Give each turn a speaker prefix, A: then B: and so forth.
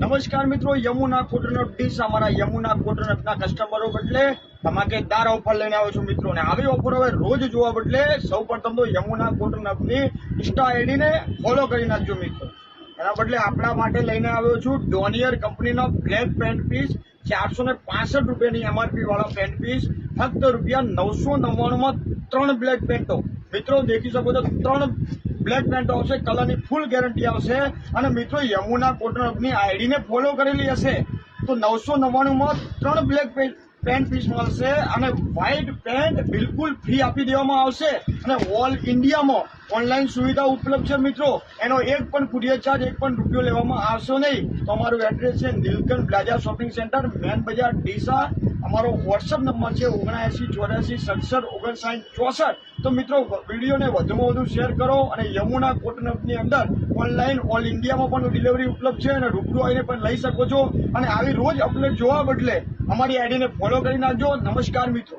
A: નમસ્કાર મિત્રો, યમુના કોટનટ ડીશ અમારા યમુના કોટનટના કસ્ટમરો બદલે ધમાકેદાર ઓફર લઈને આવ્યો છું મિત્રો. અને આવી ઓફર હવે રોજ જોવા બદલે સૌ પ્રથમ તો યમુના કોટનટની ઇન્સ્ટા આઈડીને ફોલો કરી નાખજો મિત્રો. એના બદલે આપણા માટે લઈને આવ્યો છું ડોનિયર કંપનીનો બ્લેક પેન્ટ પીસ 465 રૂપિયાની એમઆરપી વાળા પેન્ટ પીસ ફક્ત ₹999 3 બ્લેક પેન્ટો મિત્રો દેખી શકો છો. 3 બ્લેક પેન્ટ આવશે, કલરની ફૂલ ગેરંટી આવશે. અને મિત્રો યમુના કોટનની આઈડીને ફોલો કરેલી હશે તો 999 3 બ્લેક પેન્ટ પીસ મળશે. અને વ્હાઇટ પેન્ટ બિલકુલ ફ્રી આપી દેવામાં આવશે. અને ઓલ ઇન્ડિયામાં ઓનલાઈન સુવિધા ઉપલબ્ધ છે મિત્રો. એનો એક પણ કુરિયર ચાર્જ, એક પણ રૂપિયો લેવામાં આવશે નહીં. તો અમારું એડ્રેસ છે Neelkanth plaza shopping centre, main Bazaar, Deesa. અમારો વોટ્સઅપ નંબર છે 7984675964. તો મિત્રો વિડીયોને વધુમાં વધુ શેર કરો. અને યમુના કોટનટની અંદર ઓનલાઈન ઓલ ઇન્ડિયામાં પણ ડિલિવરી ઉપલબ્ધ છે અને રૂબરૂ આવીને પણ લઈ શકો છો. અને આવી રોજ અપડેટ જોવા બદલે અમારી આઈડીને ફોલો કરી નાખજો. નમસ્કાર મિત્રો.